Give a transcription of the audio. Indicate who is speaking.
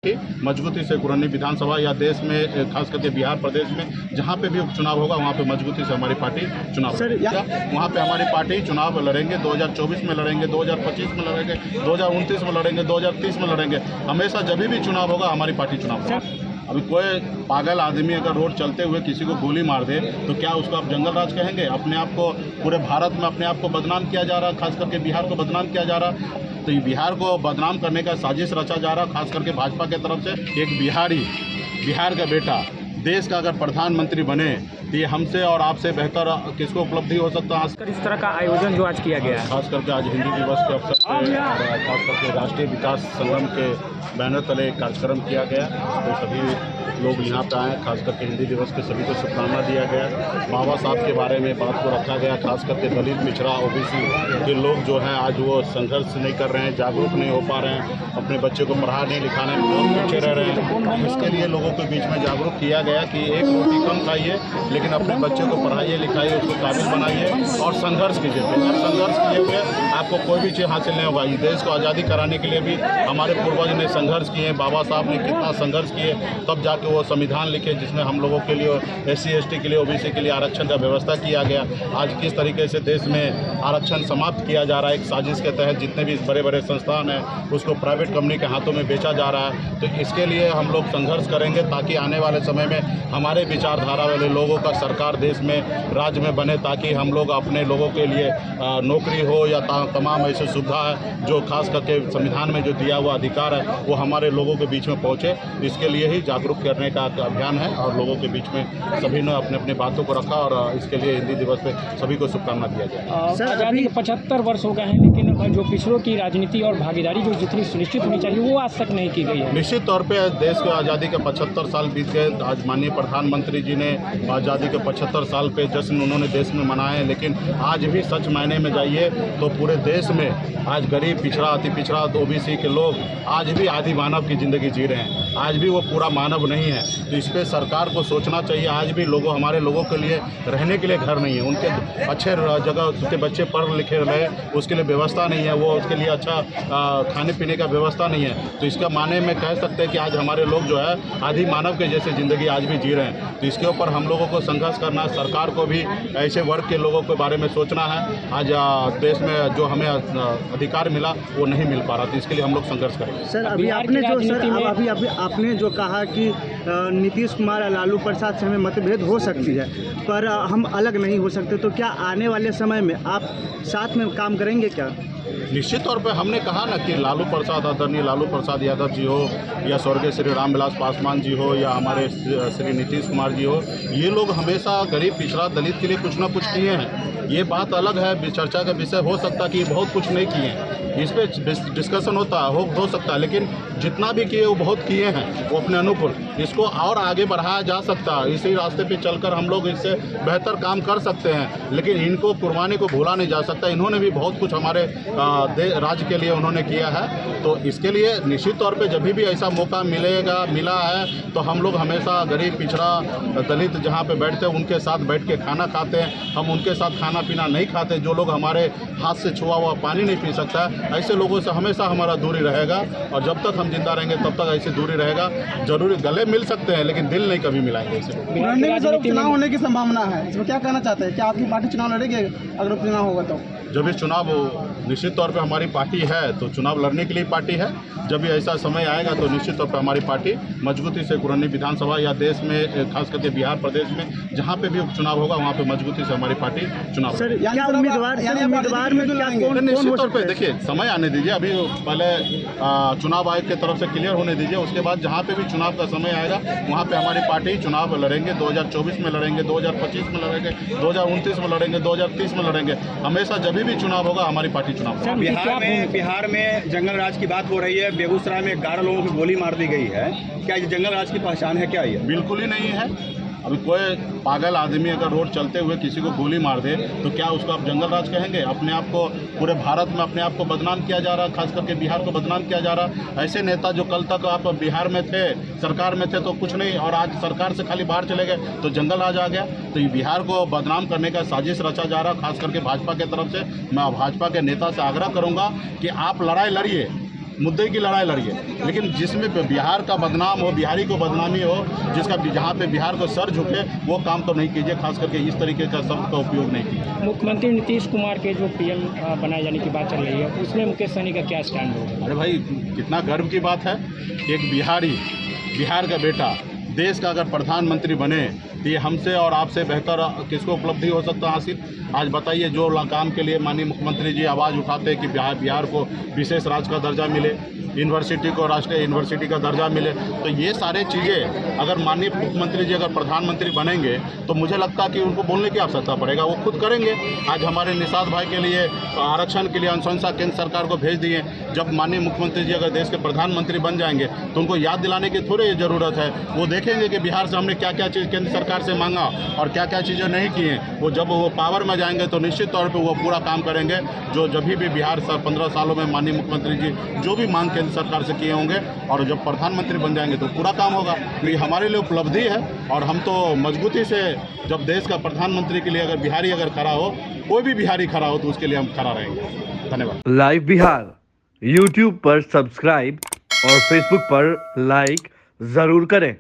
Speaker 1: मजबूती से कुरनी विधानसभा या देश में खास करके बिहार प्रदेश में जहाँ पे भी उपचुनाव होगा वहाँ पे मजबूती से हमारी पार्टी चुनाव वहाँ पे हमारी पार्टी चुनाव लड़ेंगे। 2024 में लड़ेंगे, 2025 में लड़ेंगे, 2029 में लड़ेंगे, 2030 में लड़ेंगे। हमेशा जब भी चुनाव होगा हमारी पार्टी चुनाव। अभी कोई पागल आदमी अगर रोड चलते हुए किसी को गोली मार दे तो क्या उसको आप जंगल राज कहेंगे? अपने आप को पूरे भारत में अपने आप को बदनाम किया जा रहा, खास करके बिहार को बदनाम किया जा रहा। तो ये बिहार को बदनाम करने का साजिश रचा जा रहा, खास करके भाजपा की तरफ से। एक बिहार का बेटा देश का अगर प्रधानमंत्री बने तो ये हमसे और आपसे बेहतर किसको उपलब्धि हो सकता है?
Speaker 2: इस तरह का आयोजन जो आज किया गया है,
Speaker 1: खास करके आज हिंदी दिवस के अवसर पर खास करके राष्ट्रीय विकास संगम के बैनर तले कार्यक्रम किया गया। तो सभी लोग यहाँ पे आए, खास करके हिंदी दिवस के सभी को शुभकामना दिया गया। बाबा साहब के बारे में बात को रखा गया, खास करके दलित, पिछड़ा, ओबीसी के लोग जो हैं आज वो संघर्ष नहीं कर रहे हैं, जागरूक नहीं हो पा रहे हैं, अपने बच्चे को पढ़ाने लिखाने में बहुत पीछे रह रहे हैं। इसके लिए लोगों के बीच में जागरूक किया गया कि एक रोटी कम खाइए लेकिन अपने बच्चे को पढ़ाइए लिखाइए, उसको काबिल बनाइए और संघर्ष कीजिए। अगर संघर्ष किए हुए आपको कोई भी चीज़ हासिल नहीं होगा। इस देश को आज़ादी कराने के लिए भी हमारे पूर्वज ने संघर्ष किए, बाबा साहब ने कितना संघर्ष किए, तब जाके वो संविधान लिखे जिसमें हम लोगों के लिए SC ST के लिए OBC के लिए आरक्षण का व्यवस्था किया गया। आज किस तरीके से देश में आरक्षण समाप्त किया जा रहा है, एक साजिश के तहत जितने भी बड़े बड़े संस्थान हैं उसको प्राइवेट कंपनी के हाथों में बेचा जा रहा है। तो इसके लिए हम लोग संघर्ष करेंगे ताकि आने वाले समय में हमारे विचारधारा वाले लोगों का सरकार देश में राज्य में बने, ताकि हम लोग अपने लोगों के लिए नौकरी हो या तमाम ऐसी सुविधा है जो खास करके संविधान में जो दिया हुआ अधिकार है वो हमारे लोगों के बीच में पहुँचे। इसके लिए ही जागरूक करने का अभियान है और लोगों के बीच में सभी ने अपने अपनी बातों को रखा और इसके लिए हिंदी दिवस पे सभी को शुभकामना दिया जाए।
Speaker 2: सर, आज़ादी के 75 वर्ष हो गए हैं लेकिन जो पिछड़ों की राजनीति और भागीदारी जो जितनी सुनिश्चित होनी चाहिए वो आज तक नहीं की गई है।
Speaker 1: निश्चित तौर पे देश को आज़ादी के 75 साल बीत गए। आज माननीय प्रधानमंत्री जी ने आज़ादी के 75 साल पे जश्न उन्होंने देश में मनाए हैं, लेकिन आज भी सच मायने में जाइए तो पूरे देश में आज गरीब, पिछड़ा, अति पिछड़ा, OBC के लोग आज भी आदि मानव की ज़िंदगी जी रहे हैं। आज भी वो पूरा मानव नहीं है। तो इस पर सरकार को सोचना चाहिए। आज भी हमारे लोगों के लिए रहने के लिए घर नहीं है, उनके अच्छे जगह उसके बच्चे पढ़ लिखे रहे उसके लिए व्यवस्था नहीं है, वो उसके लिए अच्छा खाने पीने का व्यवस्था नहीं है। तो इसका माने में कह सकते हैं कि आज हमारे लोग जो है आदि मानव के जैसे ज़िंदगी आज भी जी रहे हैं। तो इसके ऊपर हम लोगों को संघर्ष करना है। सरकार को भी ऐसे वर्ग के लोगों के बारे में सोचना है। आज देश में जो हमें अधिकार मिला वो नहीं मिल पा रहा, तो इसके लिए हम लोग संघर्ष करेंगे।
Speaker 3: सर, अभी आपने जो कहा कि नीतीश कुमार और लालू प्रसाद से हमें मतभेद हो सकती है पर हम अलग नहीं हो सकते, तो क्या आने वाले समय में आप साथ में काम करेंगे क्या?
Speaker 1: निश्चित तौर पे हमने कहा ना कि लालू प्रसाद, आदरणीय लालू प्रसाद यादव जी हो या स्वर्गीय श्री रामविलास पासवान जी हो या हमारे श्री नीतीश कुमार जी हो, ये लोग हमेशा गरीब, पिछड़ा, दलित के लिए कुछ ना कुछ किए हैं। ये बात अलग है, चर्चा का विषय हो सकता है कि बहुत कुछ नहीं किए हैं, इस पर डिस्कशन हो सकता है, लेकिन जितना भी किए वो बहुत किए हैं वो अपने अनुकूल। इसको और आगे बढ़ाया जा सकता है, इसी रास्ते पे चलकर हम लोग इससे बेहतर काम कर सकते हैं, लेकिन इनको कुर्बानी को भूला नहीं जा सकता। इन्होंने भी बहुत कुछ हमारे राज्य के लिए उन्होंने किया है। तो इसके लिए निश्चित तौर पे जब भी ऐसा मौका मिला है तो हम लोग हमेशा गरीब, पिछड़ा, दलित जहाँ पे बैठते हैं उनके साथ बैठ के खाना खाते हैं। हम उनके साथ खाना पीना नहीं खाते। जो लोग हमारे हाथ से छुआ हुआ पानी नहीं पी सकता, ऐसे लोगों से हमेशा हमारा दूरी रहेगा और जब तक हम जिंदा रहेंगे तब तक ऐसी दूरी रहेगा। जरूरी गले मिल सकते हैं लेकिन दिल नहीं कभी मिलाएंगे। ऐसे
Speaker 3: चुनाव होने की संभावना है, इसमें क्या कहना चाहते हैं? क्या आपकी पार्टी चुनाव लड़ेगी अगर उपचुनाव होगा तो?
Speaker 1: जब भी चुनाव निश्चित तौर पे हमारी पार्टी है तो चुनाव लड़ने के लिए पार्टी है। जब भी ऐसा समय आएगा तो निश्चित तौर पे हमारी पार्टी मजबूती से कुरनी विधानसभा या देश में खास करके बिहार प्रदेश में जहाँ पे भी उपचुनाव होगा वहाँ पे मजबूती से हमारी पार्टी चुनाव।
Speaker 3: सर, क्या उम्मीदवार में
Speaker 1: निश्चित तौर पे देखिए समय आने दीजिए, अभी पहले चुनाव आयोग की तरफ से क्लियर होने दीजिए, उसके बाद जहाँ पे भी चुनाव का समय आएगा वहाँ पे हमारी पार्टी चुनाव लड़ेंगे। 2024 में लड़ेंगे, 2025 में लड़ेंगे, 2029 में लड़ेंगे, 2030 में लड़ेंगे। हमेशा जब भी चुनाव होगा हमारी पार्टी चुनाव।
Speaker 4: बिहार में जंगल राज की बात हो रही है। बेगूसराय में 11 लोगों की गोली मार दी गई है। क्या ये जंगल राज की पहचान है क्या? ये
Speaker 1: बिल्कुल ही नहीं है। अभी कोई पागल आदमी अगर रोड चलते हुए किसी को गोली मार दे तो क्या उसको आप जंगल राज कहेंगे? अपने आप को पूरे भारत में अपने आप को बदनाम किया जा रहा, खास करके बिहार को बदनाम किया जा रहा। ऐसे नेता जो कल तक आप बिहार में थे, सरकार में थे तो कुछ नहीं, और आज सरकार से खाली बाहर चले गए तो जंगल राज आ गया। तो ये बिहार को बदनाम करने का साजिश रचा जा रहा, खास करके भाजपा की तरफ से। मैं भाजपा के नेता से आग्रह करूँगा कि आप लड़ाई लड़िए, मुद्दे की लड़ाई लड़िए, लेकिन जिसमें बिहार का बदनाम हो, बिहारी को बदनामी हो, जिसका जहाँ पे बिहार को सर झुके, वो काम तो नहीं कीजिए। खास करके इस तरीके का शब्द का उपयोग नहीं कीजिए।
Speaker 2: मुख्यमंत्री नीतीश कुमार के जो पीएम बनाए जाने की बात चल रही है, उसमें मुकेश सहनी का क्या स्टैंड होगा?
Speaker 1: अरे भाई, कितना गर्व की बात है कि एक बिहारी, बिहार का बेटा देश का अगर प्रधानमंत्री बने तो ये हमसे और आपसे बेहतर किसको उपलब्धि हो सकता है हासिल? आज बताइए, जो काम के लिए माननीय मुख्यमंत्री जी आवाज़ उठाते हैं कि बिहार को विशेष राज्य का दर्जा मिले, यूनिवर्सिटी को राष्ट्रीय यूनिवर्सिटी का दर्जा मिले, तो ये सारे चीज़ें अगर माननीय मुख्यमंत्री जी अगर प्रधानमंत्री बनेंगे तो मुझे लगता है कि उनको बोलने की आवश्यकता पड़ेगा, वो खुद करेंगे। आज हमारे निषाद भाई के लिए आरक्षण के लिए अनुशंसा केंद्र सरकार को भेज दिए। जब माननीय मुख्यमंत्री जी अगर देश के प्रधानमंत्री बन जाएंगे तो उनको याद दिलाने की थोड़ी ज़रूरत है। वो देखेंगे कि बिहार से हमने क्या क्या चीज़ केंद्र सरकार से मांगा और क्या क्या चीज़ें नहीं की हैं। वो जब वो पावर में जाएंगे तो निश्चित तौर पर वो पूरा काम करेंगे जो जब भी बिहार 15 सालों में माननीय मुख्यमंत्री जी जो भी मांग केंद्र सरकार से किए होंगे, और जब प्रधानमंत्री बन जाएंगे तो पूरा काम होगा। तो ये हमारे लिए उपलब्धि है, और हम तो मजबूती से, जब देश का प्रधानमंत्री के लिए अगर बिहारी अगर खड़ा हो, कोई भी बिहारी खड़ा हो, तो उसके लिए हम खड़ा रहेंगे। धन्यवाद।
Speaker 5: लाइव बिहार YouTube पर सब्सक्राइब और Facebook पर लाइक जरूर करें।